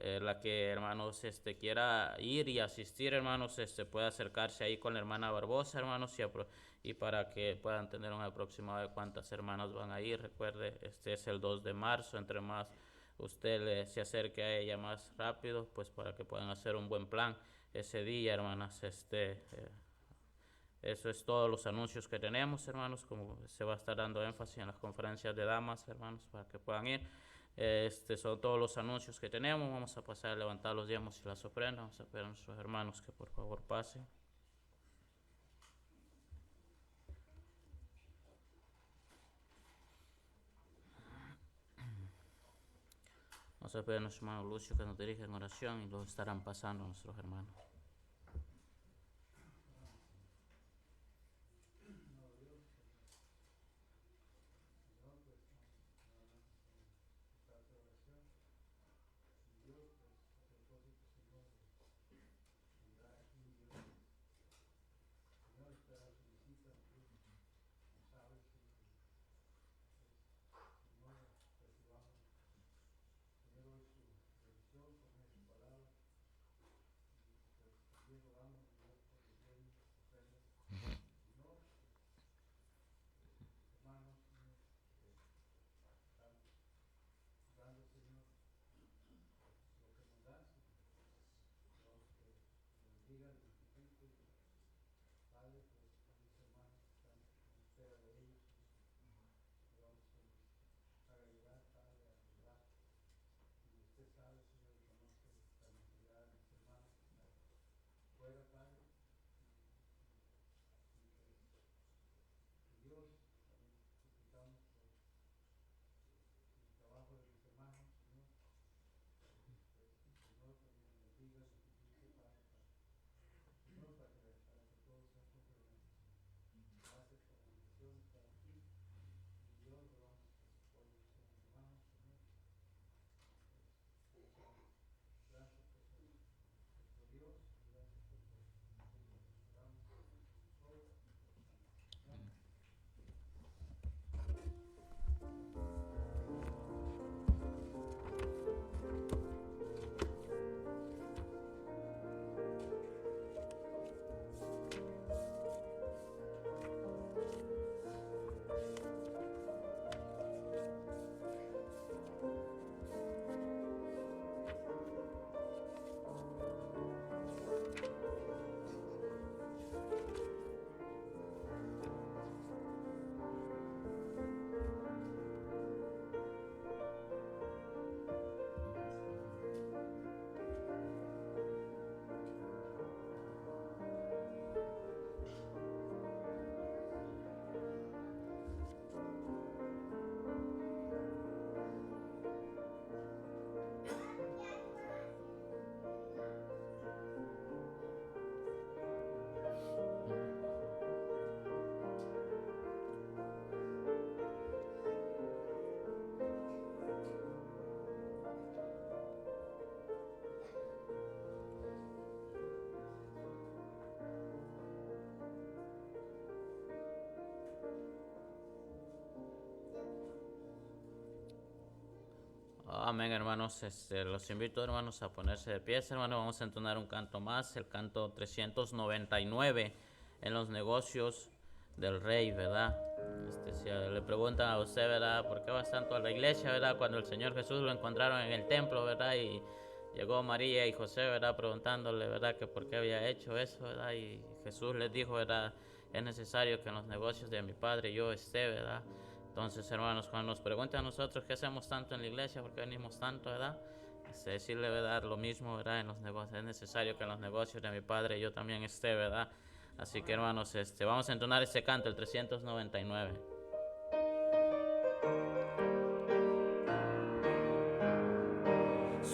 la que, hermanos, quiera ir y asistir, hermanos, puede acercarse ahí con la hermana Barbosa, hermanos, y para que puedan tener un aproximado de cuántas hermanas van a ir. Recuerde, este es el 2 de marzo, entre más usted se acerque a ella más rápido, pues para que puedan hacer un buen plan ese día, hermanas. Eso es todos los anuncios que tenemos, hermanos, como se va a estar dando énfasis en las conferencias de damas, hermanos, para que puedan ir. Son todos los anuncios que tenemos. Vamos a pasar a levantar los diezmos y las ofrendas. Vamos a pedir a nuestros hermanos que por favor pasen. Vamos a pedir a nuestro hermano Lucio que nos dirija en oración y luego estarán pasando nuestros hermanos. Amén, hermanos. Los invito, hermanos, a ponerse de pie, hermanos. Vamos a entonar un canto más, el canto 399, en los negocios del Rey, ¿verdad? Si le preguntan a usted, ¿verdad?, ¿por qué vas tanto a la iglesia, verdad?, cuando el Señor Jesús lo encontraron en el templo, ¿verdad?, y llegó María y José, ¿verdad?, preguntándole, ¿verdad?, que por qué había hecho eso, ¿verdad?, y Jesús les dijo, ¿verdad?, es necesario que en los negocios de mi Padre yo esté, ¿verdad? Entonces, hermanos, cuando nos preguntan a nosotros qué hacemos tanto en la iglesia, por qué venimos tanto, ¿verdad?, decirle, ¿verdad?, lo mismo, ¿verdad?, en los negocios. Es necesario que en los negocios de mi Padre yo también esté, ¿verdad? Así que, hermanos, vamos a entonar este canto, el 399.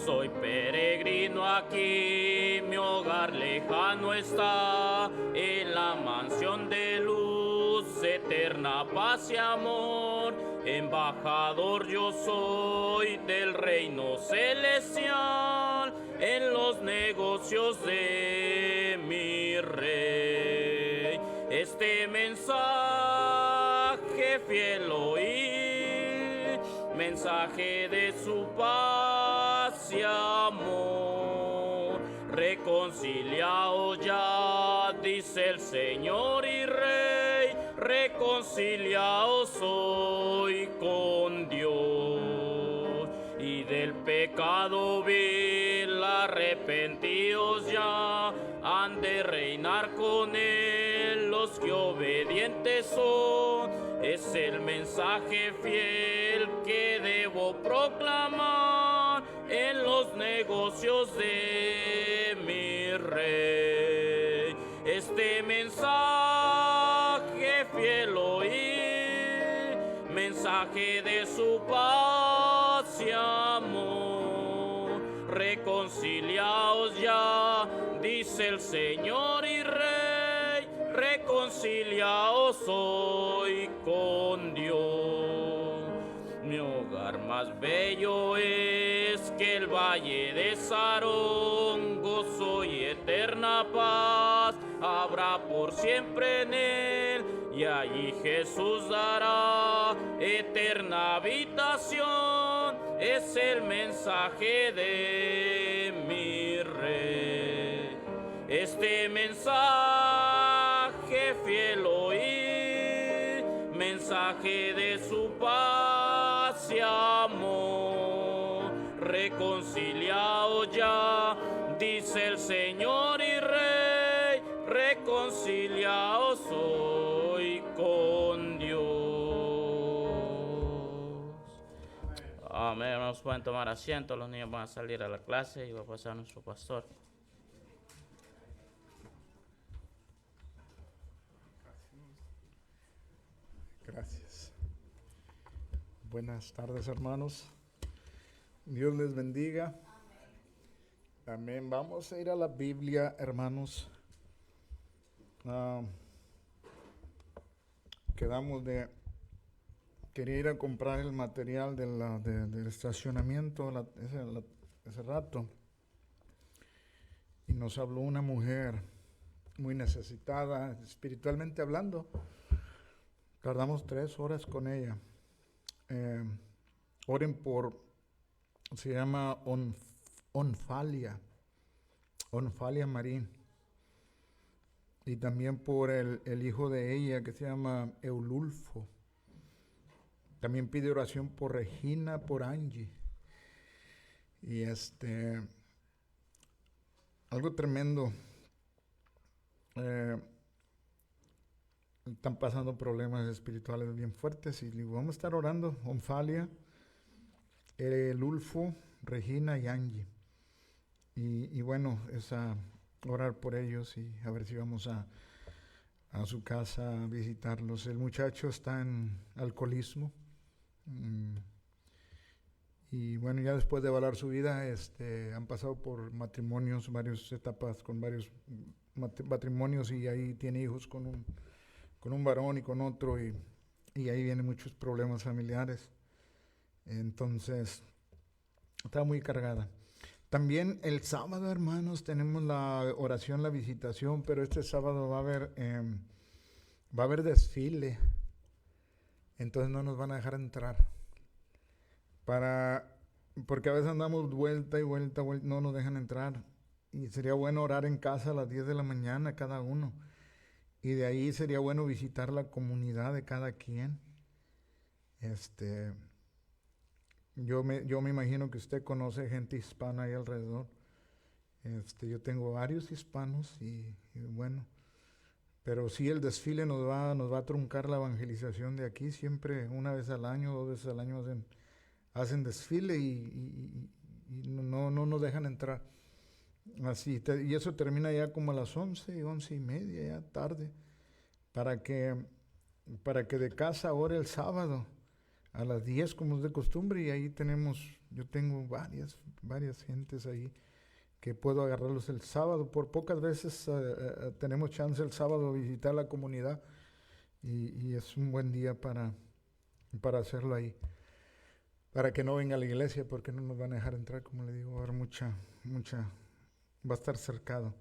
Soy peregrino aquí, mi hogar lejano está, en la mansión de luz, eterna paz y amor. Embajador yo soy del reino celestial, en los negocios de mi Rey. Este mensaje fiel oí, mensaje de su paz y amor. reconciliaos ya, dice el Señor y Rey, reconciliaos hoy con Dios. Y del pecado vil arrepentidos ya, han de reinar con Él los que obedientes son. Es el mensaje fiel que debo proclamar en los negocios de mi Rey. Este mensaje fiel oí, mensaje de su paz y amor. Reconciliaos ya, dice el Señor y Rey, reconciliaos hoy con Dios. Mi hogar más bello es que el valle de Sarón, gozo y eterna paz habrá por siempre en él, y allí Jesús dará eterna habitación. Es el mensaje de mi Rey. Este mensaje fiel oí, mensaje de su paz y amor. Reconciliaos ya, dice el Señor y Rey, reconciliaos hoy con Dios. Amén. Hermanos, pueden tomar asiento. Los niños van a salir a la clase y va a pasar nuestro pastor. Gracias. Buenas tardes, hermanos. Dios les bendiga. Amén. Vamos a ir a la Biblia, hermanos. Quería ir a comprar el material del estacionamiento ese rato. Y nos habló una mujer muy necesitada, espiritualmente hablando. Tardamos 3 horas con ella. Oren por, se llama Onfalia Marín. Y también por el hijo de ella que se llama Eululfo. También pide oración por Regina, por Angie. Y algo tremendo. Están pasando problemas espirituales bien fuertes y vamos a estar orando. Onfalia, Eululfo, Regina y Angie. Y bueno, es a orar por ellos y a ver si vamos a su casa a visitarlos. El muchacho está en alcoholismo. Y bueno, ya después de evaluar su vida, han pasado por matrimonios, varias etapas con varios matrimonios, y ahí tiene hijos con un varón y con otro, y ahí vienen muchos problemas familiares. Entonces, está muy cargada. También el sábado, hermanos, tenemos la oración, la visitación, pero este sábado va a haber desfile. Entonces no nos van a dejar entrar. Porque a veces andamos vuelta y vuelta, no nos dejan entrar. Y sería bueno orar en casa a las 10 de la mañana cada uno. Y de ahí sería bueno visitar la comunidad de cada quien. Yo me imagino que usted conoce gente hispana ahí alrededor. Yo tengo varios hispanos y bueno. Pero sí, el desfile nos va a truncar la evangelización de aquí. Siempre una vez al año, 2 veces al año hacen desfile y no nos dejan entrar. Así, y eso termina ya como a las 11 y media, ya tarde, para que de casa ore el sábado a las 10 como es de costumbre, y ahí yo tengo varias gentes ahí que puedo agarrarlos el sábado. Por pocas veces tenemos chance el sábado de visitar la comunidad, y es un buen día para hacerlo ahí, para que no venga a la iglesia, porque no nos van a dejar entrar, como le digo, va a haber mucha, va a estar cercado.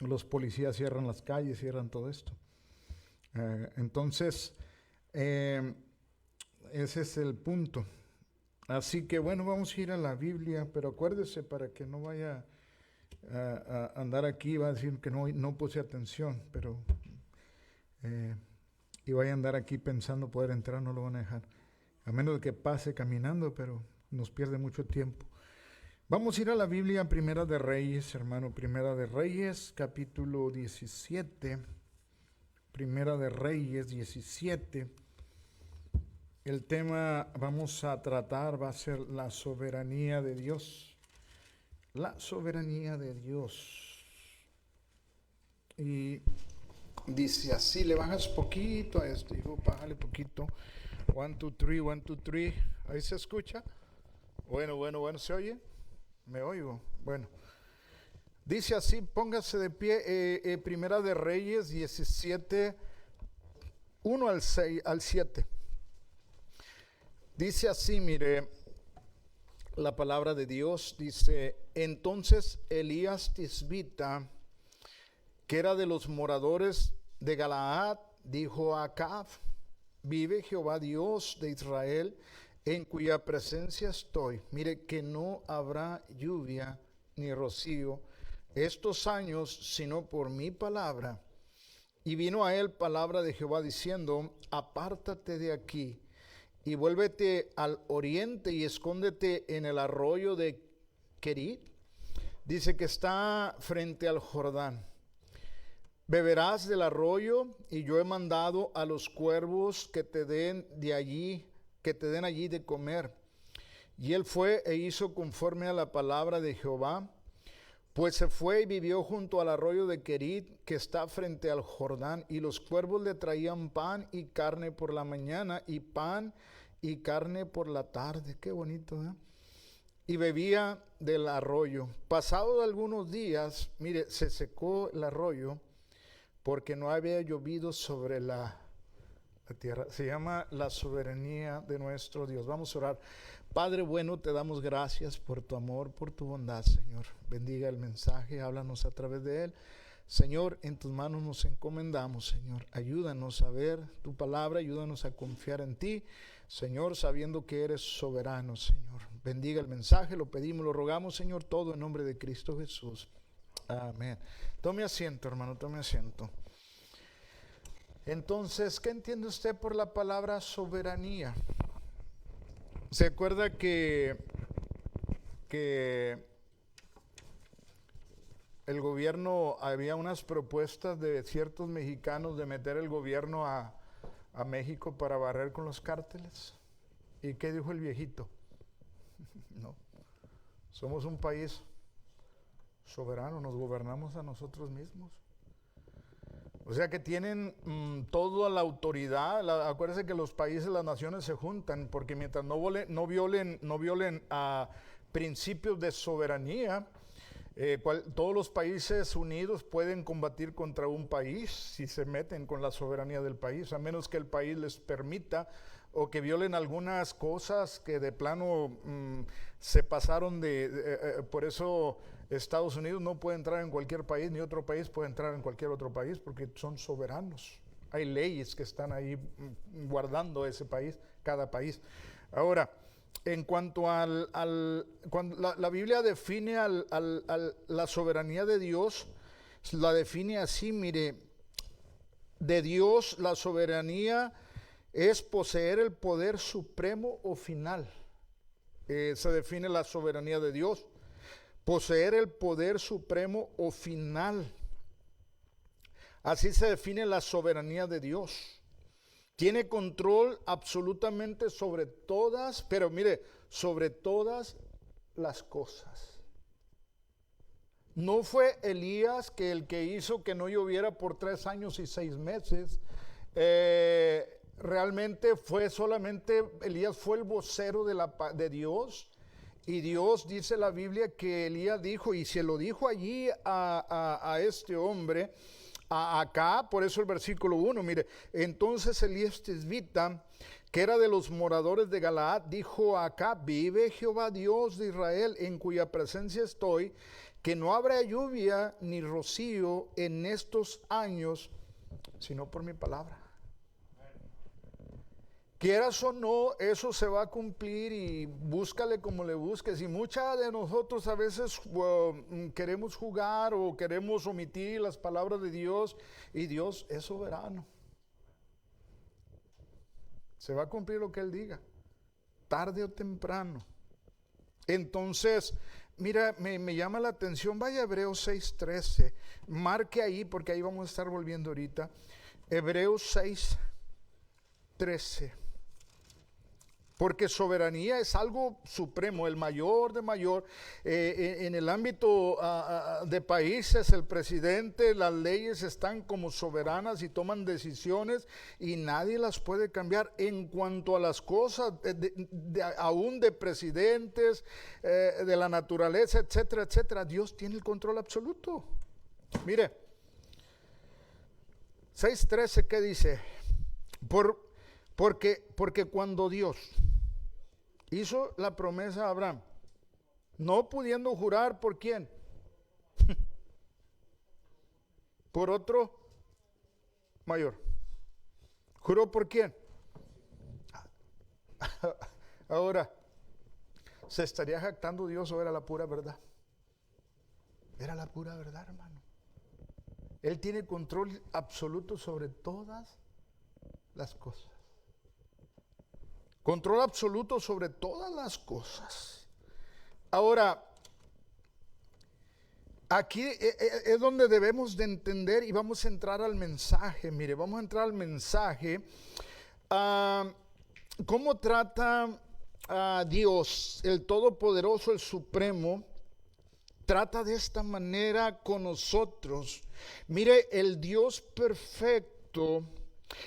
Los policías cierran las calles, cierran todo esto. Entonces, ese es el punto. Así que bueno, vamos a ir a la Biblia, pero acuérdese para que no vaya andar aquí va a decir que no puse atención, pero y vaya a andar aquí pensando poder entrar, no lo van a dejar. A menos de que pase caminando, pero nos pierde mucho tiempo. Vamos a ir a la Biblia, Primera de Reyes, hermano, Primera de Reyes, capítulo 17. Primera de Reyes 17. El tema vamos a tratar va a ser la soberanía de Dios. La soberanía de Dios. Y dice así, le bajas poquito a esto, hijo, bájale poquito. 1, 2, 3, 1, 2, 3. ¿Ahí se escucha? Bueno, ¿se oye? ¿Me oigo? Bueno. Dice así, póngase de pie, Primera de Reyes 17, 1 al 7. Dice así, mire, la palabra de Dios dice, entonces Elías Tisbita, que era de los moradores de Galaad, dijo a Acab, vive Jehová Dios de Israel, en cuya presencia estoy. Mire que no habrá lluvia ni rocío estos años, sino por mi palabra. Y vino a él palabra de Jehová diciendo, apártate de aquí y vuélvete al oriente y escóndete en el arroyo de Querit. Dice que está frente al Jordán. Beberás del arroyo y yo he mandado a los cuervos que te den allí de comer. Y él fue e hizo conforme a la palabra de Jehová. Pues se fue y vivió junto al arroyo de Querit, que está frente al Jordán, y los cuervos le traían pan y carne por la mañana, y pan y carne por la tarde. Qué bonito, ¿eh? Y bebía del arroyo. Pasados algunos días, mire, se secó el arroyo, porque no había llovido sobre la tierra. Se llama la soberanía de nuestro Dios. Vamos a orar. Padre bueno, te damos gracias por tu amor, por tu bondad, Señor. Bendiga el mensaje, háblanos a través de él. Señor, en tus manos nos encomendamos, Señor. Ayúdanos a ver tu palabra, ayúdanos a confiar en ti, Señor, sabiendo que eres soberano, Señor. Bendiga el mensaje, lo pedimos, lo rogamos, Señor, todo en nombre de Cristo Jesús. Amén. Tome asiento, hermano, tome asiento. Entonces, ¿qué entiende usted por la palabra soberanía? ¿Se acuerda que el gobierno, había unas propuestas de ciertos mexicanos de meter el gobierno a México para barrer con los cárteles? ¿Y qué dijo el viejito? No, somos un país soberano, nos gobernamos a nosotros mismos. O sea que tienen toda la autoridad. Acuérdense que los países, las naciones se juntan, porque mientras no violen a principios de soberanía, todos los países unidos pueden combatir contra un país si se meten con la soberanía del país, a menos que el país les permita, o que violen algunas cosas que de plano se pasaron por eso Estados Unidos no puede entrar en cualquier país, ni otro país puede entrar en cualquier otro país, porque son soberanos. Hay leyes que están ahí guardando ese país, cada país. Ahora, en cuanto cuando la Biblia define la soberanía de Dios, la define así, mire, de Dios la soberanía es poseer el poder supremo o final. Se define la soberanía de Dios. Poseer el poder supremo o final. Así se define la soberanía de Dios. Tiene control absolutamente sobre todas, pero mire, sobre todas las cosas. No fue Elías el que hizo que no lloviera por 3 años y 6 meses. Realmente fue solamente, Elías fue el vocero de Dios. Y Dios, dice la Biblia, que Elías dijo, y se lo dijo allí a este hombre, acá, por eso el versículo 1, mire, entonces Elías Tisbita, que era de los moradores de Galaad, dijo acá, vive Jehová Dios de Israel, en cuya presencia estoy, que no habrá lluvia ni rocío en estos años, sino por mi palabra. Quieras o no, eso se va a cumplir y búscale como le busques. Y muchas de nosotros a veces queremos jugar o queremos omitir las palabras de Dios, y Dios es soberano. Se va a cumplir lo que Él diga, tarde o temprano. Entonces, mira, me llama la atención, vaya a Hebreos 6:13, marque ahí porque ahí vamos a estar volviendo ahorita. Hebreos 6:13. Porque soberanía es algo supremo, el mayor de mayor. En el ámbito de países, el presidente, las leyes están como soberanas y toman decisiones y nadie las puede cambiar. En cuanto a las cosas, aún de presidentes, de la naturaleza, etcétera, etcétera, Dios tiene el control absoluto. Mire, 6:13, ¿qué dice? Porque cuando Dios hizo la promesa a Abraham, no pudiendo jurar por quién, por otro mayor, juró por quién. Ahora, ¿se estaría jactando Dios o era la pura verdad? Era la pura verdad, hermano. Él tiene control absoluto sobre todas las cosas. Control absoluto sobre todas las cosas. Ahora, aquí es donde debemos de entender y vamos a entrar al mensaje. Mire, vamos a entrar al mensaje. ¿Cómo trata a Dios, el Todopoderoso, el Supremo? Trata de esta manera con nosotros. Mire, el Dios perfecto,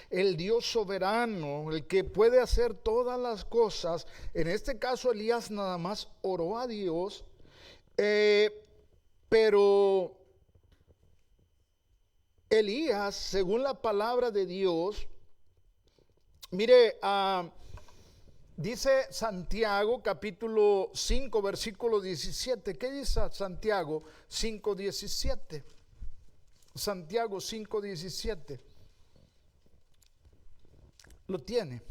el Dios soberano, el que puede hacer todas las cosas. En este caso Elías nada más oró a Dios, pero Elías, según la palabra de Dios, mire, dice Santiago capítulo 5 versículo 17. ¿Qué dice Santiago 5:17? Santiago 5:17. Lo tiene.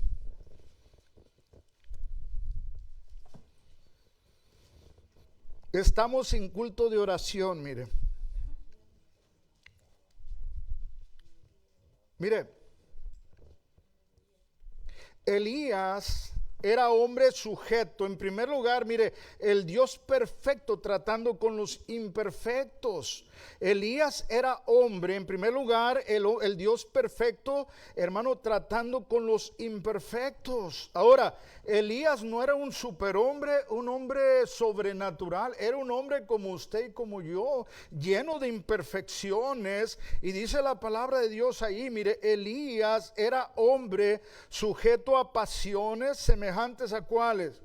Estamos en culto de oración, mire. Mire, Elías era hombre sujeto. En primer lugar, mire, el Dios perfecto tratando con los imperfectos. Elías era hombre, en primer lugar, el Dios perfecto, hermano, tratando con los imperfectos. Ahora, Elías no era un superhombre, un hombre sobrenatural, era un hombre como usted y como yo, lleno de imperfecciones. Y dice la palabra de Dios ahí, mire, Elías era hombre sujeto a pasiones semejantes a ¿cuáles?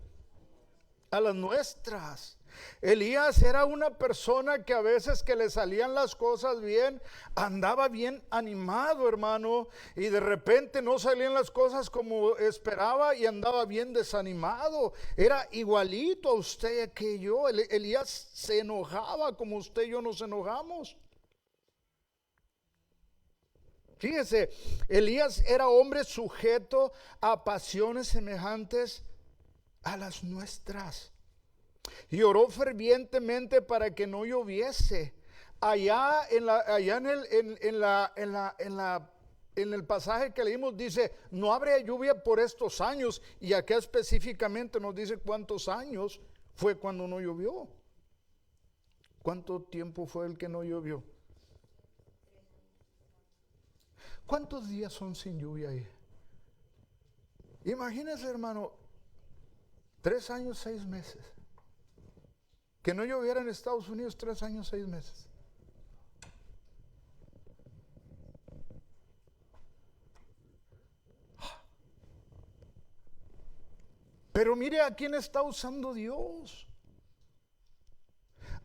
A las nuestras. Elías era una persona que a veces que le salían las cosas bien, andaba bien animado, hermano, y de repente no salían las cosas como esperaba y andaba bien desanimado. Era igualito a usted que yo. Elías se enojaba como usted y yo nos enojamos. Fíjese, Elías era hombre sujeto a pasiones semejantes a las nuestras. Y oró fervientemente para que no lloviese. Allá en el pasaje que leímos dice, no habrá lluvia por estos años. Y acá específicamente nos dice cuántos años fue cuando no llovió. ¿Cuánto tiempo fue el que no llovió? ¿Cuántos días son sin lluvia ahí? Imagínese, hermano, 3 años, 6 meses. Que no lloviera en Estados Unidos 3 años, 6 meses. Pero mire a quién está usando Dios.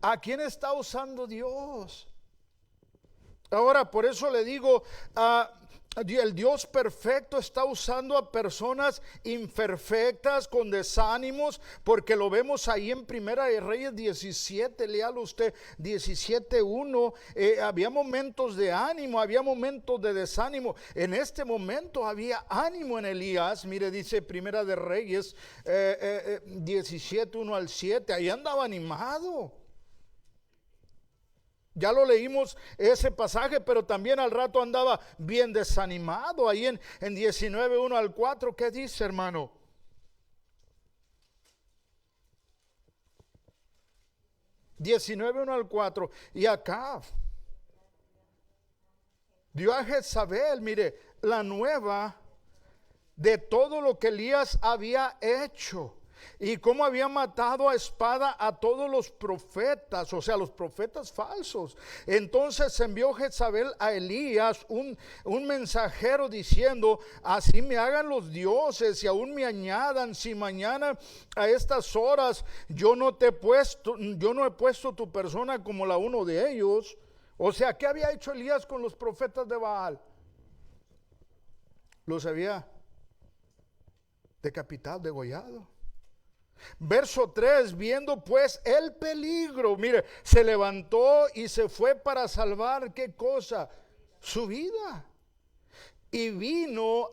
¿A quién está usando Dios? Ahora, por eso le digo, El Dios perfecto está usando a personas imperfectas con desánimos, porque lo vemos ahí en Primera de Reyes 17, léalo usted, 17:1. Había momentos de ánimo, había momentos de desánimo. En este momento había ánimo en Elías. Mire, dice Primera de Reyes 17:1 al 7, ahí andaba animado. Ya lo leímos ese pasaje, pero también al rato andaba bien desanimado. Ahí en 19:1 al 4, ¿qué dice, hermano? (19:1 al 4). Y acá dio a Jezabel, mire, la nueva de todo lo que Elías había hecho y cómo había matado a espada a todos los profetas, o sea, los profetas falsos. Entonces envió Jezabel a Elías un mensajero diciendo: así me hagan los dioses y aún me añadan, si mañana a estas horas yo no he puesto tu persona como la uno de ellos. O sea, ¿qué había hecho Elías con los profetas de Baal? Los había decapitado, degollado. Verso 3, viendo pues el peligro, mire, se levantó y se fue para salvar, ¿qué cosa? Su vida. Y vino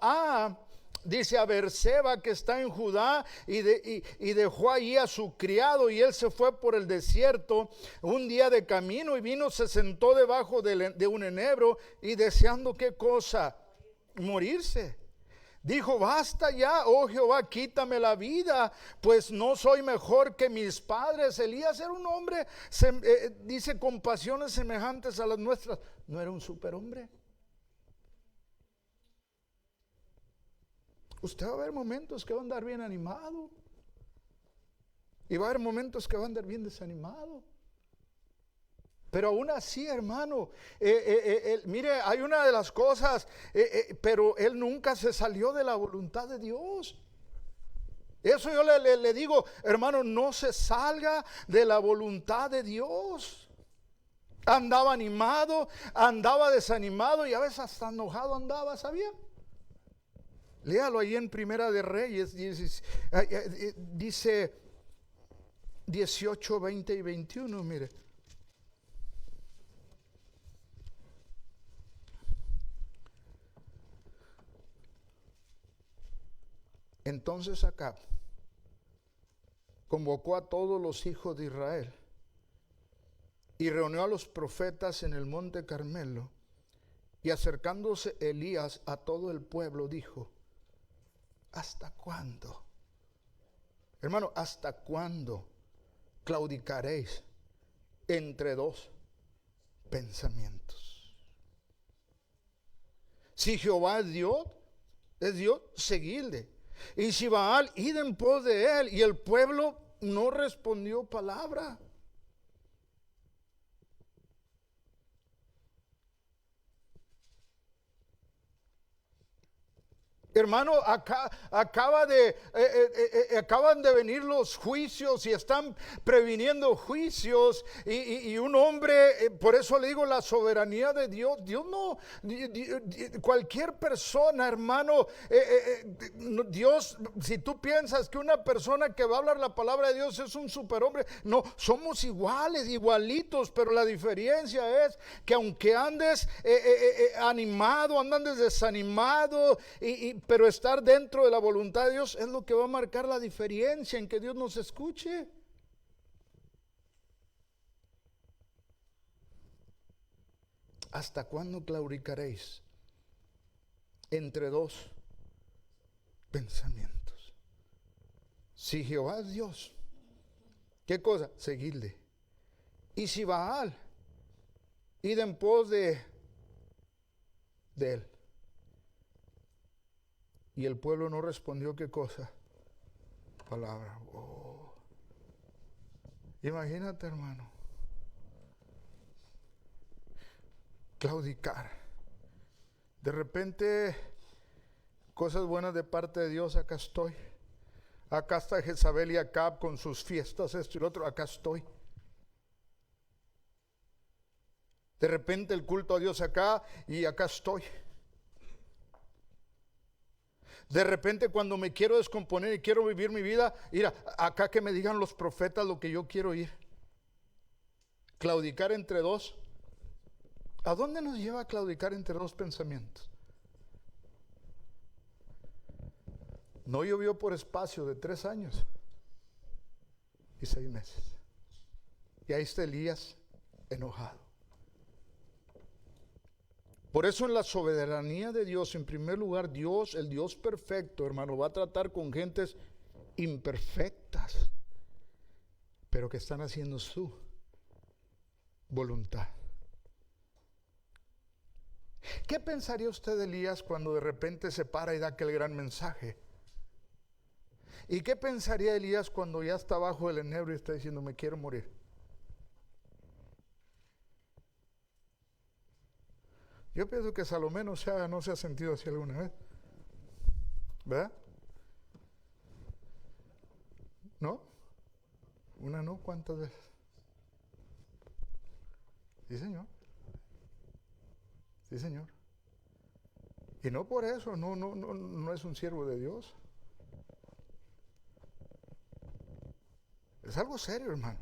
dice, a Berseba, que está en Judá, y dejó allí a su criado, y él se fue por el desierto un día de camino, y vino, se sentó debajo de un enebro, y deseando, ¿qué cosa? Morirse. Dijo: basta ya, oh Jehová, quítame la vida, pues no soy mejor que mis padres. Elías era un hombre, dice, con pasiones semejantes a las nuestras. No era un superhombre. Usted va a ver momentos que va a andar bien animado, y va a haber momentos que va a andar bien desanimado. Pero aún así, hermano, mire, hay una de las cosas, pero él nunca se salió de la voluntad de Dios. Eso yo le digo, hermano, no se salga de la voluntad de Dios. Andaba animado, andaba desanimado, y a veces hasta enojado andaba, ¿sabía? Léalo ahí en Primera de Reyes, dice 18, 20 y 21, mire. Entonces Acab convocó a todos los hijos de Israel y reunió a los profetas en el monte Carmelo, y acercándose Elías a todo el pueblo dijo: ¿hasta cuándo, hermano, hasta cuándo claudicaréis entre dos pensamientos? Si Jehová es Dios, seguidle. Y si Baal, id en pos de él. Y el pueblo no respondió palabra. Hermano, acaban de venir los juicios, y están previniendo juicios, y un hombre, por eso le digo, la soberanía de Dios. Dios no, cualquier persona, hermano, Dios, si tú piensas que una persona que va a hablar la palabra de Dios es un superhombre, no, somos iguales, igualitos, pero la diferencia es que aunque andes animado, andes desanimado, pero estar dentro de la voluntad de Dios es lo que va a marcar la diferencia en que Dios nos escuche. ¿Hasta cuándo claudicaréis entre dos pensamientos? Si Jehová es Dios, ¿qué cosa? Seguidle. Y si Baal, id en pos de él. Y el pueblo no respondió, ¿qué cosa? Palabra. Oh. Imagínate, hermano, claudicar. De repente, cosas buenas de parte de Dios, acá estoy. Acá está Jezabel y Acab con sus fiestas, esto y lo otro, acá estoy. De repente el culto a Dios acá, y acá estoy. De repente cuando me quiero descomponer y quiero vivir mi vida, mira, acá que me digan los profetas lo que yo quiero oír. Claudicar entre dos. ¿A dónde nos lleva a claudicar entre dos pensamientos? No llovió por espacio de 3 años y 6 meses. Y ahí está Elías enojado. Por eso en la soberanía de Dios, en primer lugar, Dios, el Dios perfecto, hermano, va a tratar con gentes imperfectas, pero que están haciendo su voluntad. ¿Qué pensaría usted de Elías cuando de repente se para y da aquel gran mensaje? ¿Y qué pensaría Elías cuando ya está bajo el enebro y está diciendo, me quiero morir? Yo pienso que Salomé no se ha sentido así alguna vez. ¿Verdad? ¿No? Una no, ¿cuántas veces? Sí, Señor. Sí, Señor. Y no por eso, no es un siervo de Dios. Es algo serio, hermano.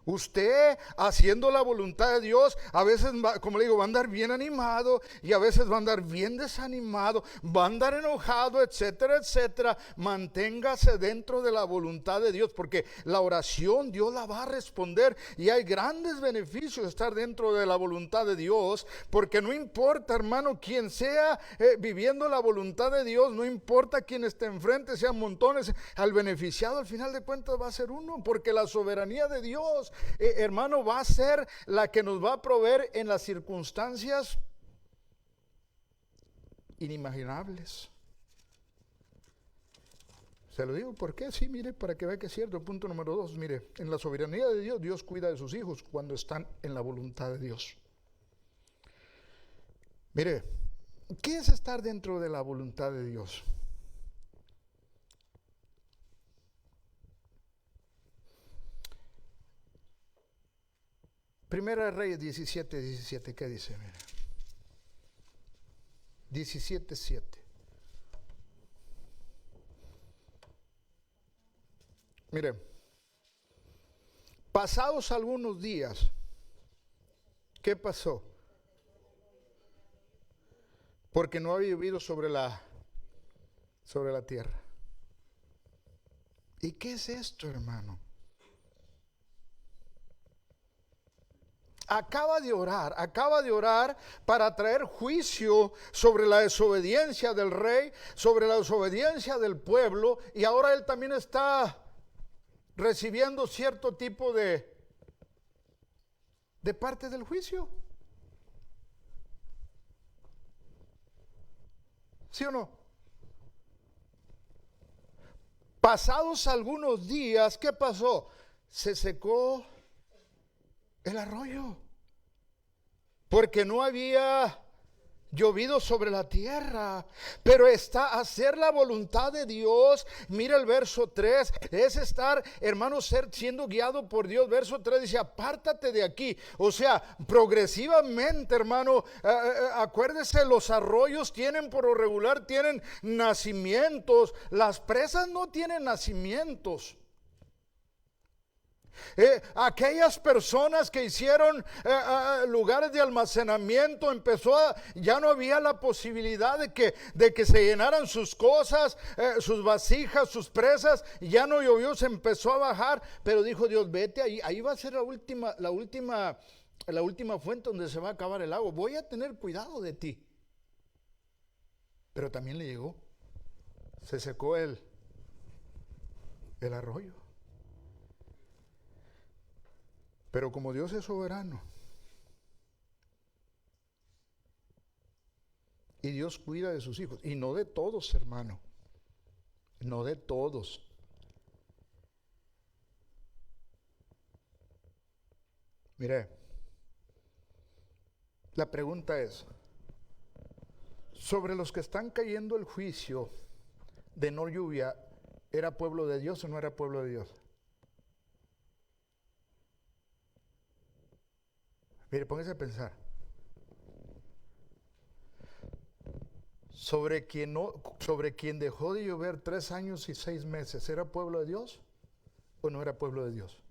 Usted haciendo la voluntad de Dios, a veces, como le digo, va a andar bien animado y a veces va a andar bien desanimado, va a andar enojado, etcétera, etcétera. Manténgase dentro de la voluntad de Dios, porque la oración Dios la va a responder y hay grandes beneficios de estar dentro de la voluntad de Dios, porque no importa, hermano, quien sea viviendo la voluntad de Dios, no importa quién esté enfrente, sean montones, al beneficiado al final de cuentas va a ser uno, porque la soberanía de Dios, hermano, va a ser la que nos va a proveer en las circunstancias inimaginables. Se lo digo porque sí, mire, para que vea que es cierto. Punto número 2, mire, en la soberanía de Dios, Dios cuida de sus hijos cuando están en la voluntad de Dios. Mire, ¿qué es estar dentro de la voluntad de Dios? Primera de Reyes 17, ¿qué dice? Mire. 17:7. Mire, pasados algunos días, ¿qué pasó? Porque no había llovido sobre la tierra. ¿Y qué es esto, hermano? Acaba de orar para traer juicio sobre la desobediencia del rey, sobre la desobediencia del pueblo, y ahora él también está recibiendo cierto tipo de parte del juicio. ¿Sí o no? Pasados algunos días, ¿qué pasó? Se secó el arroyo, porque no había llovido sobre la tierra. Pero está hacer la voluntad de Dios. Mira el verso 3, es estar, hermano, siendo guiado por Dios. Verso 3 dice, apártate de aquí. O sea, progresivamente, hermano, acuérdese, los arroyos tienen por lo regular, tienen nacimientos. Las presas no tienen nacimientos. Aquellas personas que hicieron lugares de almacenamiento, ya no había la posibilidad de que se llenaran sus cosas, sus vasijas, sus presas. Ya no llovió, se empezó a bajar, pero dijo Dios, vete ahí va a ser la última fuente donde se va a acabar el agua. Voy a tener cuidado de ti. Pero también le llegó, se secó el arroyo. Pero como Dios es soberano y Dios cuida de sus hijos, y no de todos, hermano, no de todos. Mire, la pregunta es, sobre los que están cayendo el juicio de no lluvia, ¿era pueblo de Dios o no era pueblo de Dios? Mire, póngase a pensar. sobre quien dejó de llover 3 años y 6 meses, ¿era pueblo de Dios o no era pueblo de Dios?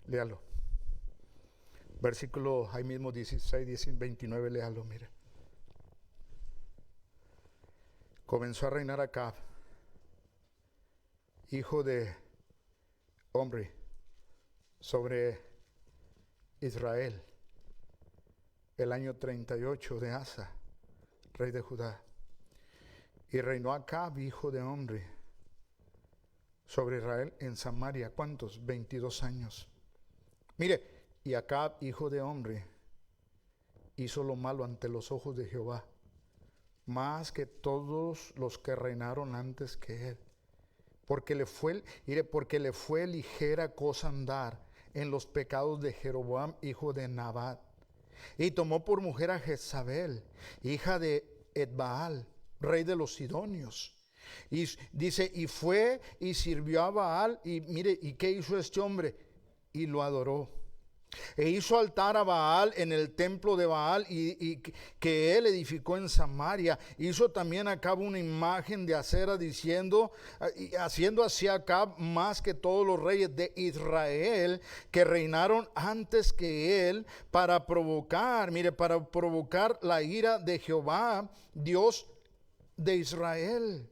Léalo. Versículo ahí mismo 16, 29, léalo, mire. Comenzó a reinar Acab, hijo de Omri, sobre Israel, el año 38 de Asa, rey de Judá. Y reinó Acab, hijo de Omri, sobre Israel en Samaria. ¿Cuántos? 22 años. Mire, y Acab, hijo de Omri, hizo lo malo ante los ojos de Jehová, más que todos los que reinaron antes que él. Porque le fue ligera cosa andar en los pecados de Jeroboam, hijo de Nabat. Y tomó por mujer a Jezabel, hija de Etbaal, rey de los Sidonios. Y dice, y fue y sirvió a Baal. Y mire, ¿y qué hizo este hombre? Y lo adoró. E hizo altar a Baal en el templo de Baal y que él edificó en Samaria. Hizo también Acab una imagen de acera diciendo, haciendo así Acab más que todos los reyes de Israel que reinaron antes que él, para provocar la ira de Jehová, Dios de Israel.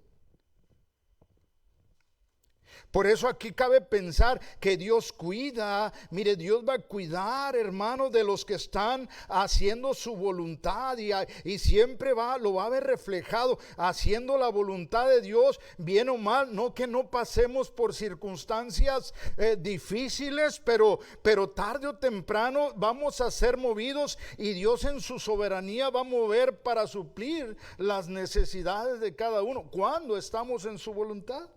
Por eso aquí cabe pensar que Dios cuida. Mire, Dios va a cuidar, hermanos, de los que están haciendo su voluntad y siempre lo va a ver reflejado haciendo la voluntad de Dios, bien o mal. No que no pasemos por circunstancias difíciles, pero tarde o temprano vamos a ser movidos y Dios en su soberanía va a mover para suplir las necesidades de cada uno cuando estamos en su voluntad.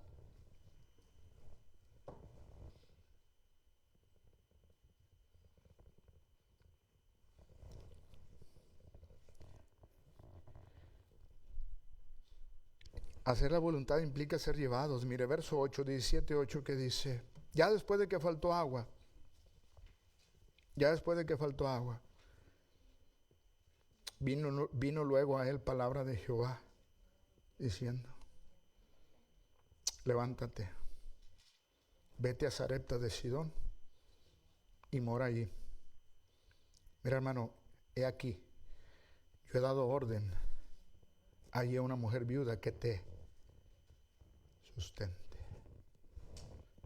Hacer la voluntad implica ser llevados. Mire, verso 8, 17, 8, que dice, ya después de que faltó agua, vino luego a él palabra de Jehová, diciendo, levántate, vete a Sarepta de Sidón y mora allí. Mira, hermano, he aquí, yo he dado orden allí a una mujer viuda que te sustente.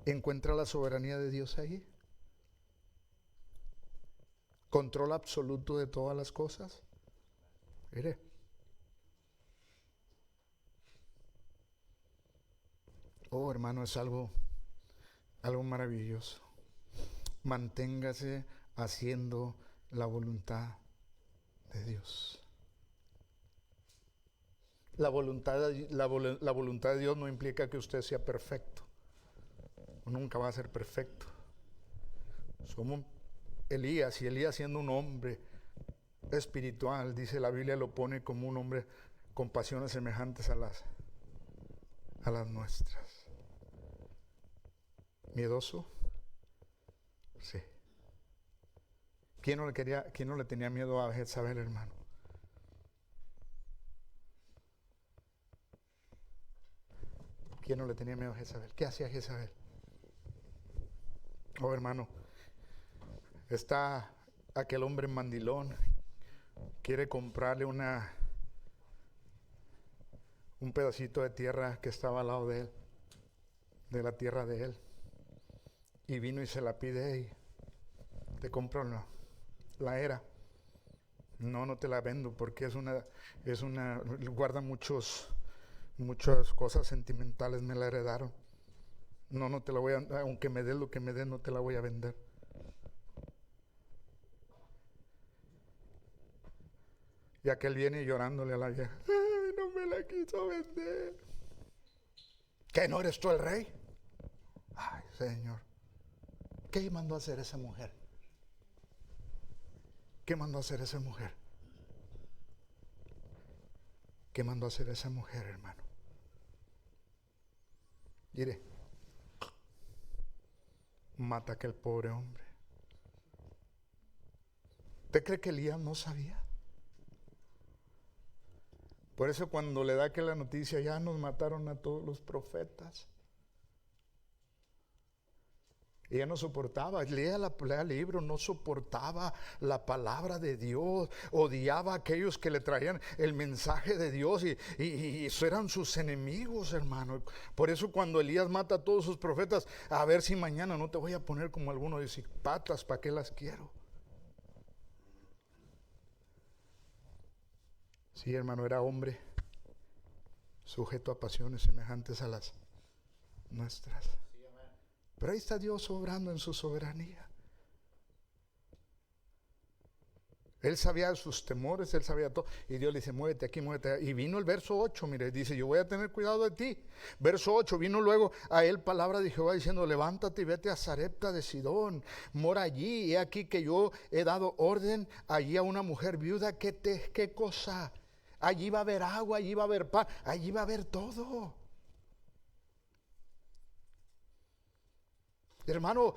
¿Encuentra la soberanía de Dios ahí? ¿Control absoluto de todas las cosas? Mire, oh hermano, es algo maravilloso. Manténgase haciendo la voluntad de Dios. La voluntad de Dios no implica que usted sea perfecto. Nunca va a ser perfecto. Somos Elías, y Elías, siendo un hombre espiritual, dice la Biblia, lo pone como un hombre con pasiones semejantes a las nuestras. ¿Miedoso? Sí. ¿Quién no le tenía miedo a Jezabel, hermano? ¿Quién no le tenía miedo a Jezabel? ¿Qué hacía Jezabel? Oh, hermano, está aquel hombre mandilón, quiere comprarle un pedacito de tierra que estaba al lado de él, de la tierra de él, y vino y se la pide, y te compro la era. No te la vendo porque guarda muchas cosas sentimentales, me la heredaron. No te la voy a, aunque me des lo que me des, no te la voy a vender. Y aquel viene llorándole a la vieja, ay, no me la quiso vender. ¿Qué, no eres tú el rey? Ay, Señor, ¿qué mandó a hacer esa mujer? ¿Qué mandó a hacer esa mujer? ¿Qué mandó a hacer esa mujer, hermano? Mire, mata a aquel pobre hombre. ¿Usted cree que Elías no sabía? Por eso cuando le da que la noticia, ya nos mataron a todos los profetas. Ella no soportaba, lea el libro, no soportaba la palabra de Dios, odiaba a aquellos que le traían el mensaje de Dios y eso eran sus enemigos, hermano. Por eso cuando Elías mata a todos sus profetas, a ver si mañana no te voy a poner como alguno dice, patas, ¿para qué las quiero? Sí, hermano, era hombre sujeto a pasiones semejantes a las nuestras. Pero ahí está Dios obrando en su soberanía. Él sabía sus temores, él sabía todo. Y Dios le dice, muévete aquí, muévete allá. Y vino el verso 8, mire, dice, yo voy a tener cuidado de ti. Verso 8, vino luego a él palabra de Jehová diciendo, levántate y vete a Sarepta de Sidón, mora allí. Y he aquí que yo he dado orden allí a una mujer viuda. ¿Qué cosa? Allí va a haber agua, allí va a haber pan, allí va a haber todo. Hermano,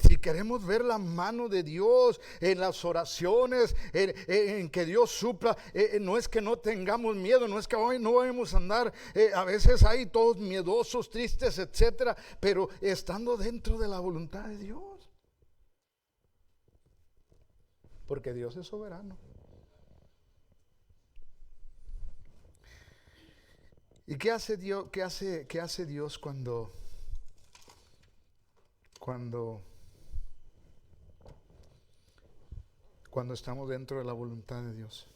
si queremos ver la mano de Dios en las oraciones, en que Dios supla, no es que no tengamos miedo, no es que hoy no vamos a andar, a veces hay todos miedosos, tristes, etcétera, pero estando dentro de la voluntad de Dios. Porque Dios es soberano. ¿Y qué hace Dios? ¿Qué hace Dios cuando estamos dentro de la voluntad de Dios?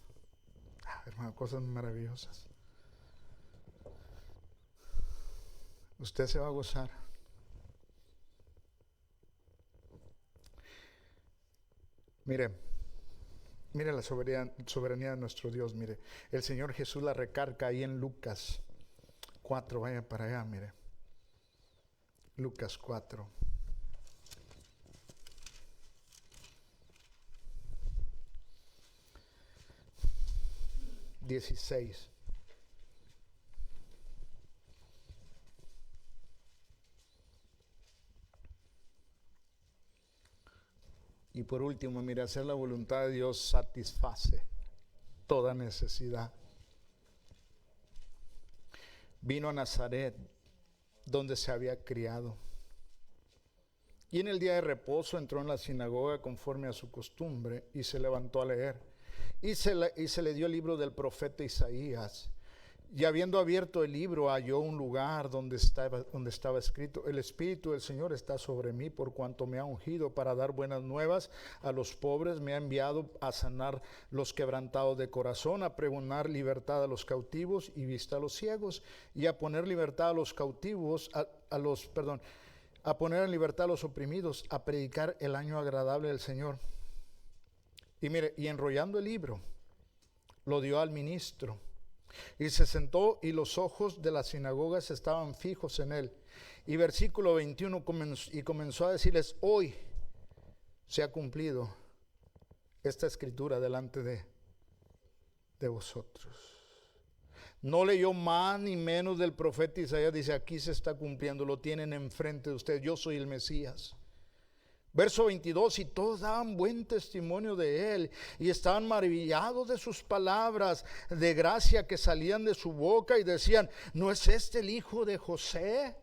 Hermano, cosas maravillosas. Usted se va a gozar. Mire la soberanía de nuestro Dios. Mire, el Señor Jesús la recarga ahí en Lucas 4, vaya para allá, mire. Lucas 4. (16) Y por último, mire, hacer la voluntad de Dios satisface toda necesidad. Vino a Nazaret, donde se había criado. Y en el día de reposo entró en la sinagoga conforme a su costumbre y se levantó a leer. Y se le dio el libro del profeta Isaías. Y habiendo abierto el libro, halló un lugar donde estaba escrito: el Espíritu del Señor está sobre mí, por cuanto me ha ungido para dar buenas nuevas a los pobres, me ha enviado a sanar los quebrantados de corazón, a pregonar libertad a los cautivos y vista a los ciegos, y a poner libertad a los cautivos, a poner en libertad a los oprimidos, a predicar el año agradable del Señor. Y mire, y enrollando el libro, lo dio al ministro. Y se sentó y los ojos de las sinagogas estaban fijos en él. Y versículo 21 comenzó a decirles: hoy se ha cumplido esta escritura delante de vosotros. No leyó más ni menos del profeta Isaías. Dice: aquí se está cumpliendo, lo tienen enfrente de ustedes, yo soy el Mesías. Verso 22, y todos daban buen testimonio de él y estaban maravillados de sus palabras de gracia que salían de su boca, y decían: ¿no es este el hijo de José?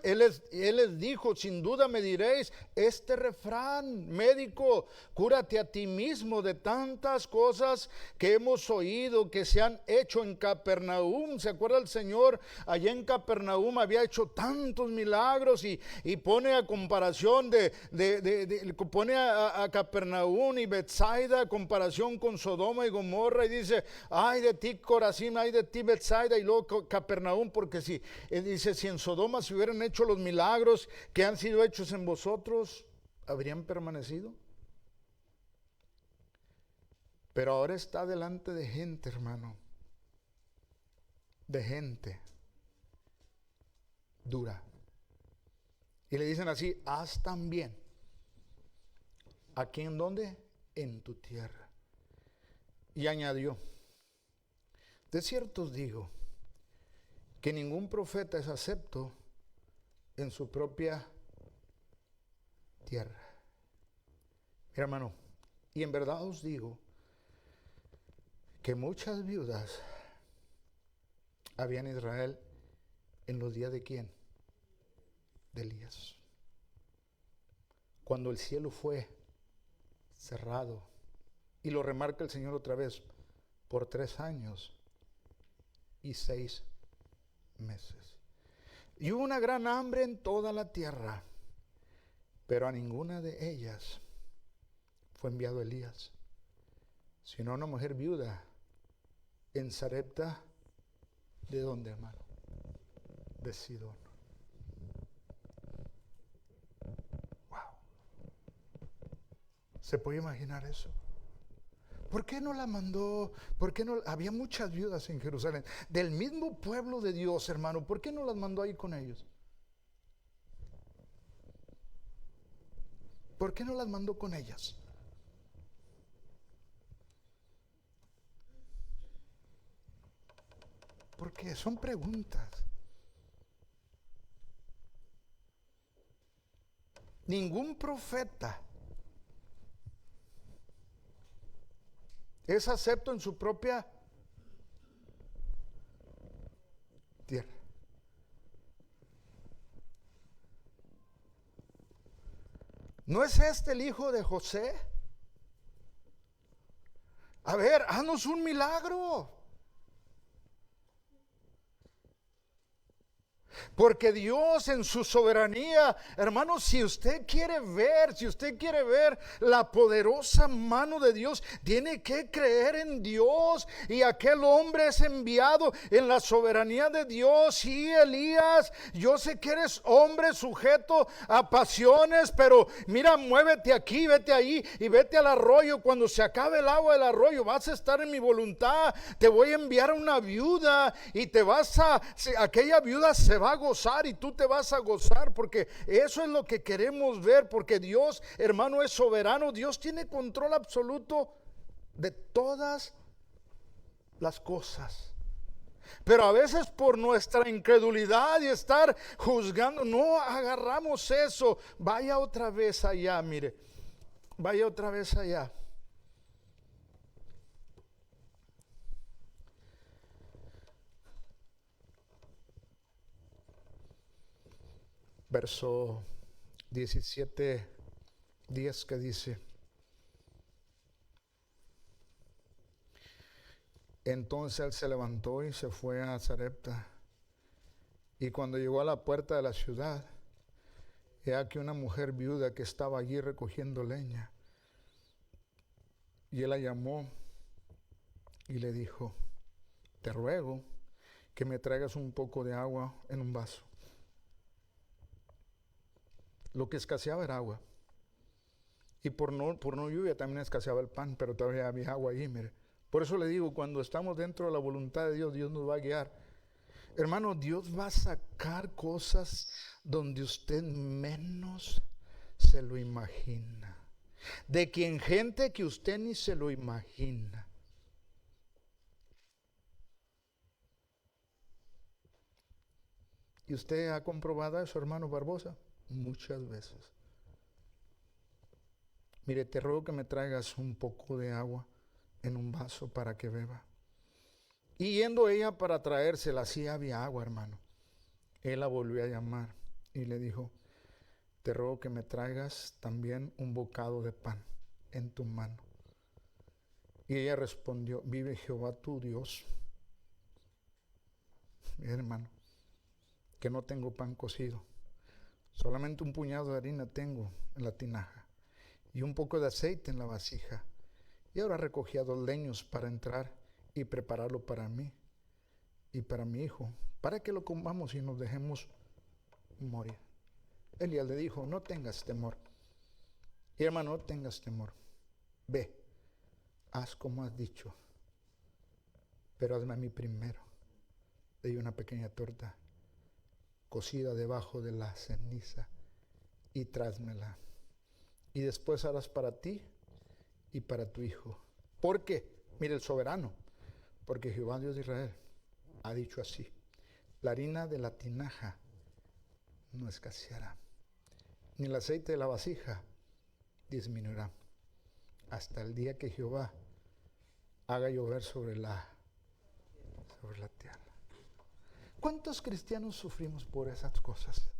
Él les dijo: sin duda me diréis este refrán: médico, cúrate a ti mismo de tantas cosas que hemos oído que se han hecho en Capernaum. ¿Se acuerda el Señor? Allá en Capernaum había hecho tantos milagros, y pone a comparación pone a Capernaum y Betsaida a comparación con Sodoma y Gomorra, y dice: ay de ti Corazín, ay de ti Betsaida, y luego Capernaum, porque si dice, si en Sodoma se hubieran hecho los milagros que han sido hechos en vosotros, ¿habrían permanecido? Pero ahora está delante de gente, hermano, de gente dura, y le dicen así: haz también aquí, ¿en dónde? En tu tierra. Y añadió: de cierto os digo que ningún profeta es acepto en su propia tierra. Mira, hermano, y en verdad os digo que muchas viudas había en Israel en los días de ¿quién? De Elías. Cuando el cielo fue cerrado, y lo remarca el Señor otra vez, por 3 años y 6 meses. Y hubo una gran hambre en toda la tierra, pero a ninguna de ellas fue enviado Elías, sino a una mujer viuda en Sarepta. ¿De dónde, hermano? De Sidón. Wow. ¿Se puede imaginar eso? ¿Por qué no la mandó? ¿Por qué no? Había muchas viudas en Jerusalén, del mismo pueblo de Dios, hermano. ¿Por qué no las mandó ahí con ellos? ¿Por qué no las mandó con ellas? Porque son preguntas. Ningún profeta es acepto en su propia tierra. ¿No es este el hijo de José? A ver, haznos un milagro. Porque Dios en su soberanía, hermano, si usted quiere ver la poderosa mano de Dios, tiene que creer en Dios. Y aquel hombre es enviado en la soberanía de Dios. Sí, Elías, yo sé que eres hombre sujeto a pasiones, pero mira, muévete aquí, vete ahí y vete al arroyo. Cuando se acabe el agua del arroyo, vas a estar en mi voluntad. Te voy a enviar a una viuda y aquella viuda se va a gozar y tú te vas a gozar, porque eso es lo que queremos ver, porque Dios, hermano, es soberano. Dios tiene control absoluto de todas las cosas. Pero a veces por nuestra incredulidad y estar juzgando, no agarramos eso. Vaya otra vez allá, mire, vaya otra vez allá. Verso 17, 10, que dice: entonces él se levantó y se fue a Sarepta. Y cuando llegó a la puerta de la ciudad, he aquí una mujer viuda que estaba allí recogiendo leña. Y él la llamó y le dijo: te ruego que me traigas un poco de agua en un vaso. Lo que escaseaba era agua. Y por no lluvia también escaseaba el pan, pero todavía había agua ahí, mire. Por eso le digo, cuando estamos dentro de la voluntad de Dios, Dios nos va a guiar. Hermano, Dios va a sacar cosas donde usted menos se lo imagina. De quien gente que usted ni se lo imagina. ¿Y usted ha comprobado eso, hermano Barbosa? Muchas veces. Mire, te ruego que me traigas un poco de agua en un vaso para que beba. Y yendo ella para traérsela, sí había agua, hermano. Él la volvió a llamar y le dijo: te ruego que me traigas también un bocado de pan en tu mano. Y ella respondió: vive Jehová tu Dios, hermano, que no tengo pan cocido. Solamente un puñado de harina tengo en la tinaja y un poco de aceite en la vasija. Y ahora recogía 2 leños para entrar y prepararlo para mí y para mi hijo, para que lo comamos y nos dejemos morir. Elías le dijo: no tengas temor. Y hermano, no tengas temor. Ve, haz como has dicho, pero hazme a mí primero. Le di una pequeña torta cocida debajo de la ceniza y tráesmela. Y después harás para ti y para tu hijo. ¿Por qué? Mire, el soberano. Porque Jehová Dios de Israel ha dicho así: la harina de la tinaja no escaseará, ni el aceite de la vasija disminuirá, hasta el día que Jehová haga llover sobre la tierra. ¿Cuántos cristianos sufrimos por esas cosas?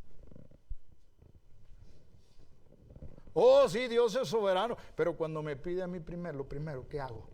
Oh, sí, Dios es soberano, pero cuando me pide a mí primero, lo primero, ¿qué hago?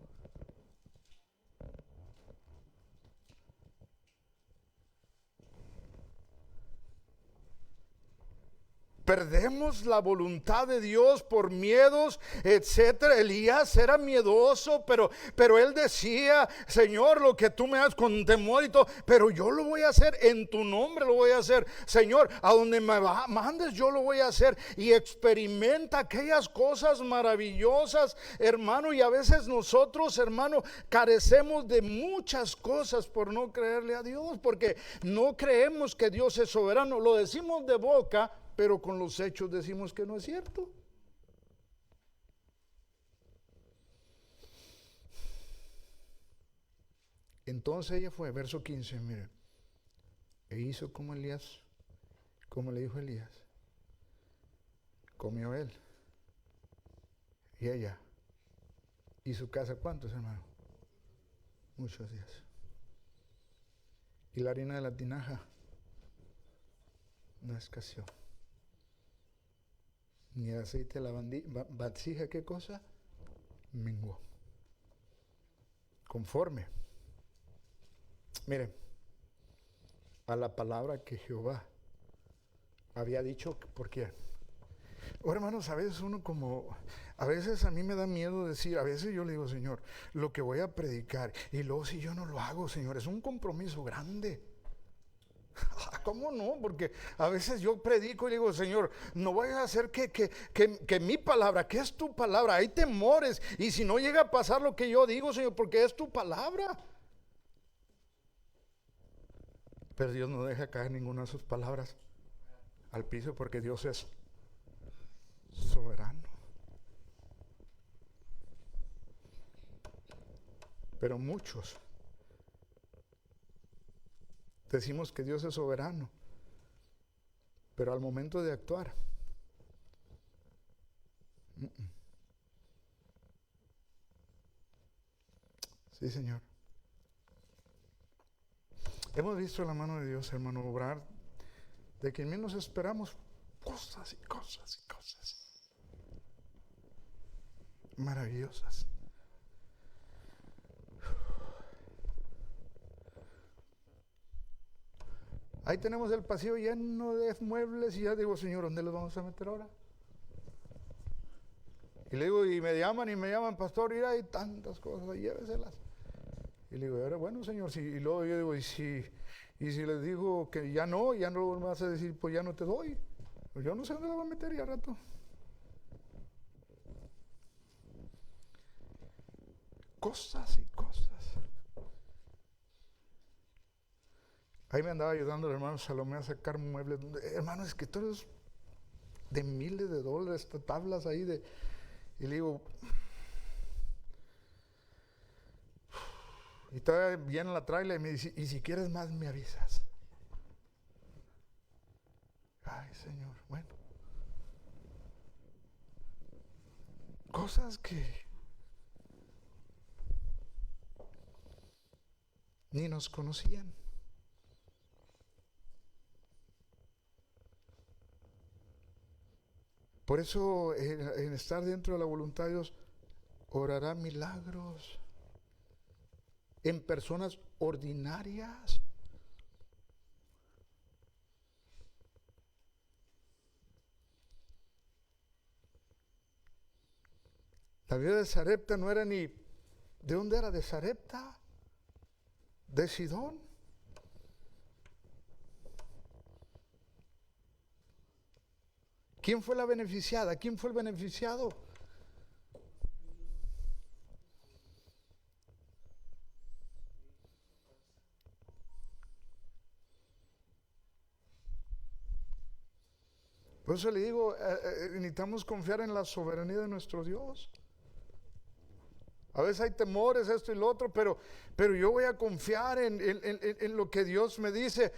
Perdemos la voluntad de Dios por miedos, etcétera. Elías era miedoso, pero él decía: Señor, lo que tú me das con temor y todo, pero yo lo voy a hacer en tu nombre, lo voy a hacer. Señor, a donde me mandes yo lo voy a hacer. Y experimenta aquellas cosas maravillosas, hermano. Y a veces nosotros, hermano, carecemos de muchas cosas por no creerle a Dios, porque no creemos que Dios es soberano. Lo decimos de boca, pero con los hechos decimos que no es cierto. Entonces ella fue, verso 15, mire, e hizo como Elías, como le dijo Elías. Comió él y ella y su casa. ¿Cuántos, hermano? Muchos días. Y la harina de la tinaja no escaseó, ni el aceite de la vasija, ¿qué cosa? Menguó. Conforme, miren, a la palabra que Jehová había dicho. ¿Por qué? Oh, hermanos, a veces a veces a mí me da miedo decir, a veces yo le digo: Señor, lo que voy a predicar, y luego si yo no lo hago, Señor, es un compromiso grande. ¿Cómo no? Porque a veces yo predico y digo: Señor, no vayas a hacer que mi palabra, que es tu palabra, hay temores, y si no llega a pasar lo que yo digo, Señor, porque es tu palabra. Pero Dios no deja caer ninguna de sus palabras al piso, porque Dios es soberano. Pero muchos decimos que Dios es soberano, pero al momento de actuar, sí, Señor. Hemos visto la mano de Dios, hermano, obrar de quien menos esperamos, cosas y cosas y cosas maravillosas. Ahí tenemos el pasillo lleno de muebles y ya digo: Señor, ¿dónde los vamos a meter ahora? Y le digo, y me llaman, pastor, y hay tantas cosas, lléveselas. Y le digo: ahora, bueno, Señor, sí. Y luego yo digo: y si les digo que ya no me vas a decir, pues ya no te doy. Pues yo no sé dónde la voy a meter ya rato. Cosas y cosas. Ahí me andaba ayudando el hermano Salomé a sacar muebles. Hermano, escritorios de miles de dólares, tablas ahí de... Y le digo... Y todavía viene la trailer y me dice: y si quieres más me avisas. Ay, Señor, bueno. Cosas que ni nos conocían. Por eso en estar dentro de la voluntad de Dios, orará milagros en personas ordinarias. La vida de Sarepta no era ni... ¿De dónde era? ¿De Sarepta? ¿De Sidón? ¿Quién fue la beneficiada? ¿Quién fue el beneficiado? Por eso le digo, necesitamos confiar en la soberanía de nuestro Dios. A veces hay temores, esto y lo otro, pero yo voy a confiar en lo que Dios me dice.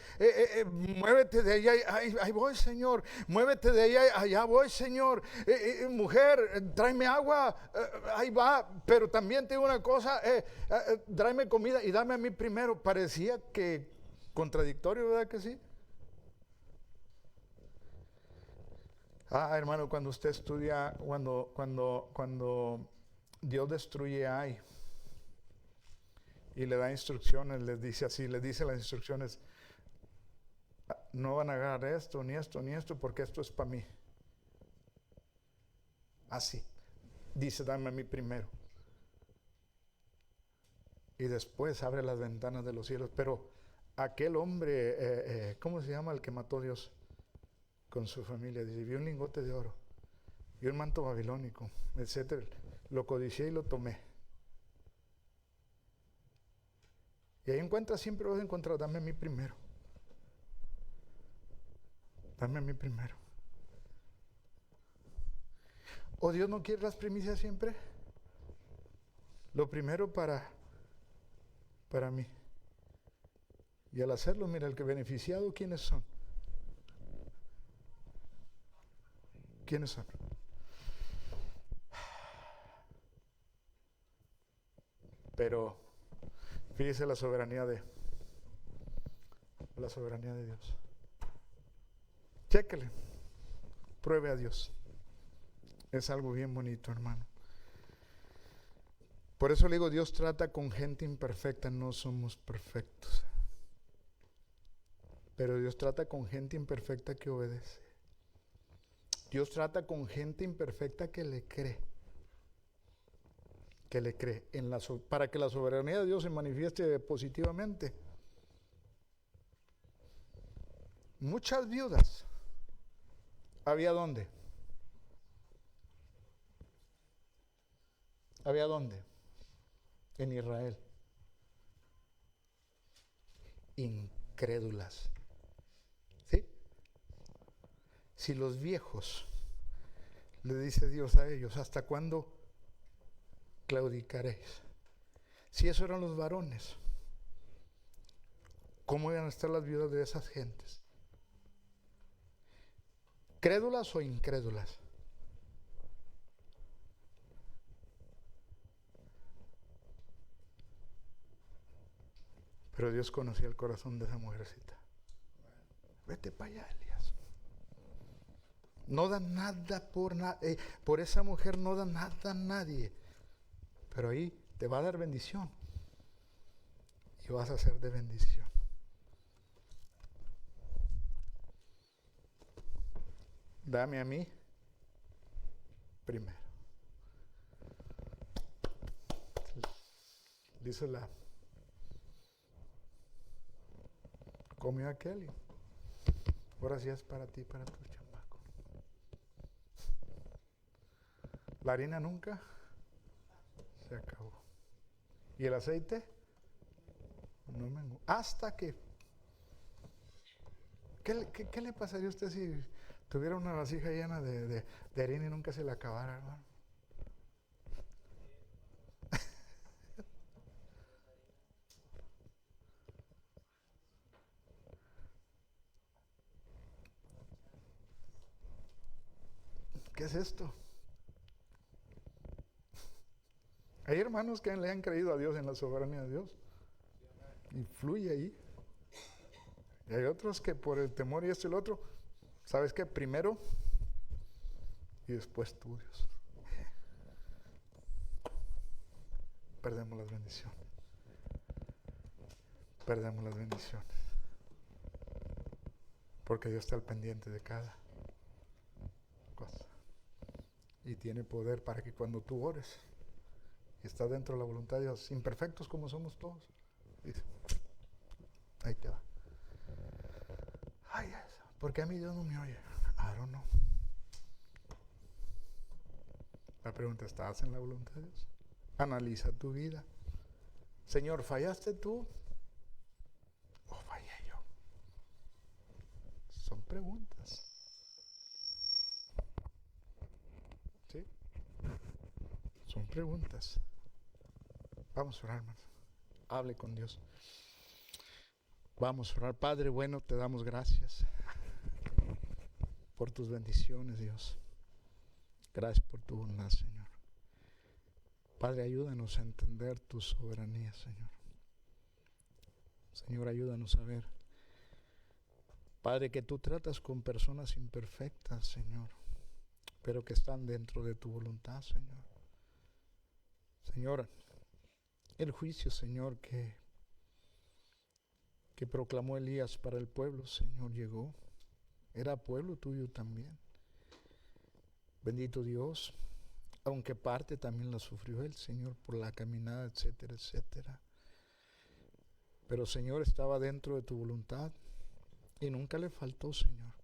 Muévete de allá, ahí voy, Señor. Muévete de allá, allá voy, Señor. Mujer, tráeme agua, ahí va. Pero también te digo una cosa, tráeme comida y dame a mí primero. Parecía que contradictorio, ¿verdad que sí? Hermano, cuando usted estudia, cuando Dios destruye a Ai y le da instrucciones, les dice así, les dice las instrucciones: no van a agarrar esto, ni esto, ni esto, porque esto es para mí. Así, dice, dame a mí primero. Y después abre las ventanas de los cielos. Pero aquel hombre, ¿cómo se llama el que mató a Dios con su familia? Dice, vio un lingote de oro, vio un manto babilónico, etcétera. Lo codicié y lo tomé. Y ahí siempre vas a encontrar, dame a mí primero. Dame a mí primero. ¿O Dios no quiere las primicias siempre? Lo primero para mí. Y al hacerlo, mira, el que beneficiado, ¿quiénes son? ¿Quiénes son? Pero fíjese la soberanía de Dios. Chéquele, pruebe a Dios. Es algo bien bonito, hermano. Por eso le digo, Dios trata con gente imperfecta, no somos perfectos. Pero Dios trata con gente imperfecta que obedece. Dios trata con gente imperfecta que le cree. Para que la soberanía de Dios se manifieste positivamente. Muchas viudas. ¿Había dónde? ¿Había dónde? En Israel. Incrédulas. ¿Sí? Si los viejos, le dice Dios a ellos, ¿hasta cuándo claudicaréis? Si esos eran los varones, ¿cómo iban a estar las viudas de esas gentes? ¿Crédulas o incrédulas? Pero Dios conocía el corazón de esa mujercita. Vete para allá, Elías. No da nada por esa mujer, no da nada a nadie. Pero ahí te va a dar bendición. Y vas a ser de bendición. Dame a mí primero. Dice comió aquel. Ahora sí es para ti, para tu chamaco. La harina nunca se acabó. ¿Y el aceite? No menguó. Hasta que... ¿Qué le pasaría a usted si tuviera una vasija llena de harina y nunca se le acabara, hermano? ¿Qué es esto? Hay hermanos que le han creído a Dios en la soberanía de Dios. Y fluye ahí. Y hay otros que por el temor y esto y lo otro, ¿sabes qué? Primero y después estudios. Perdemos las bendiciones. Perdemos las bendiciones. Porque Dios está al pendiente de cada cosa. Y tiene poder para que cuando tú ores y estás dentro de la voluntad de Dios, imperfectos como somos todos, dice, ahí te va. Ay, ¿por qué a mí Dios no me oye? I don't know. La pregunta, ¿estás en la voluntad de Dios? Analiza tu vida. Señor, ¿fallaste tú o fallé yo? Son preguntas. ¿Sí? Son preguntas. Vamos a orar, hermanos. Hable con Dios. Vamos a orar. Padre bueno, te damos gracias por tus bendiciones, Dios. Gracias por tu bondad, Señor. Padre, ayúdanos a entender tu soberanía, Señor. Señor, ayúdanos a ver, Padre, que tú tratas con personas imperfectas, Señor, pero que están dentro de tu voluntad, Señor. Señor, el juicio, Señor, que proclamó Elías para el pueblo, Señor, llegó. Era pueblo tuyo también. Bendito Dios, aunque parte también la sufrió él, Señor, por la caminada, etcétera, etcétera. Pero, Señor, estaba dentro de tu voluntad y nunca le faltó, Señor,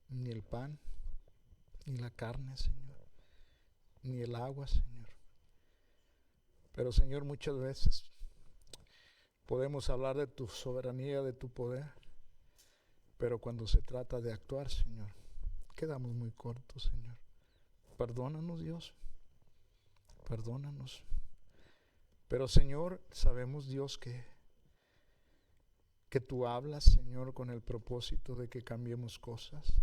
ni el pan, ni la carne, Señor, ni el agua, Señor. Pero, Señor, muchas veces podemos hablar de tu soberanía, de tu poder, pero cuando se trata de actuar, Señor, quedamos muy cortos, Señor. Perdónanos, Dios, perdónanos. Pero, Señor, sabemos, Dios, que tú hablas, Señor, con el propósito de que cambiemos cosas.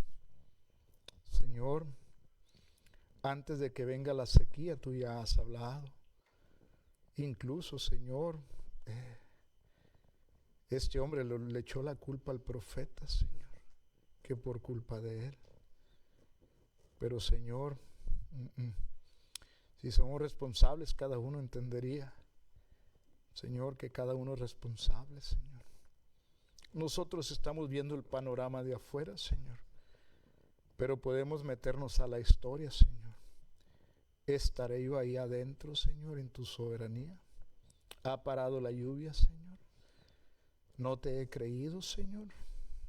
Señor, antes de que venga la sequía, tú ya has hablado. Incluso, Señor, este hombre le echó la culpa al profeta, Señor, que por culpa de él. Pero, Señor, si somos responsables, cada uno entendería, Señor, que cada uno es responsable, Señor. Nosotros estamos viendo el panorama de afuera, Señor, pero podemos meternos a la historia, Señor. ¿Estaré yo ahí adentro, Señor, en tu soberanía? ¿Ha parado la lluvia, Señor? ¿No te he creído, Señor?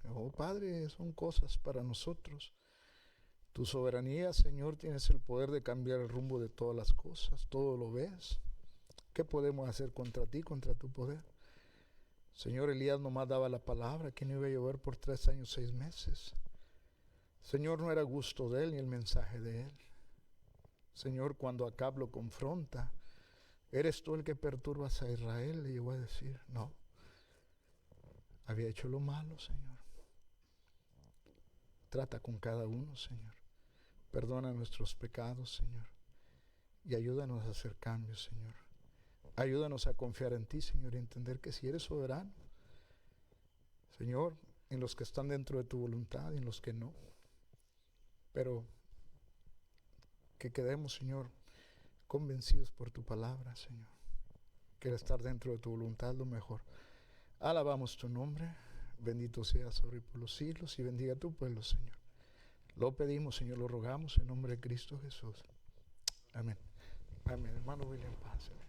Oh, Padre, son cosas para nosotros. Tu soberanía, Señor, tienes el poder de cambiar el rumbo de todas las cosas. Todo lo ves. ¿Qué podemos hacer contra ti, contra tu poder? Señor, Elías nomás daba la palabra que no iba a llover por 3 años, 6 meses. Señor, no era gusto de él ni el mensaje de él. Señor, cuando Acab lo confronta, ¿eres tú el que perturbas a Israel? Le llegó a decir, no. Había hecho lo malo, Señor. Trata con cada uno, Señor. Perdona nuestros pecados, Señor. Y ayúdanos a hacer cambios, Señor. Ayúdanos a confiar en ti, Señor, y entender que si eres soberano, Señor, en los que están dentro de tu voluntad y en los que no. Pero que quedemos, Señor, convencidos por tu palabra, Señor. Que el estar dentro de tu voluntad es lo mejor. Alabamos tu nombre. Bendito seas sobre por los siglos y bendiga a tu pueblo, Señor. Lo pedimos, Señor, lo rogamos en nombre de Cristo Jesús. Amén. Amén. Hermano William, pásale.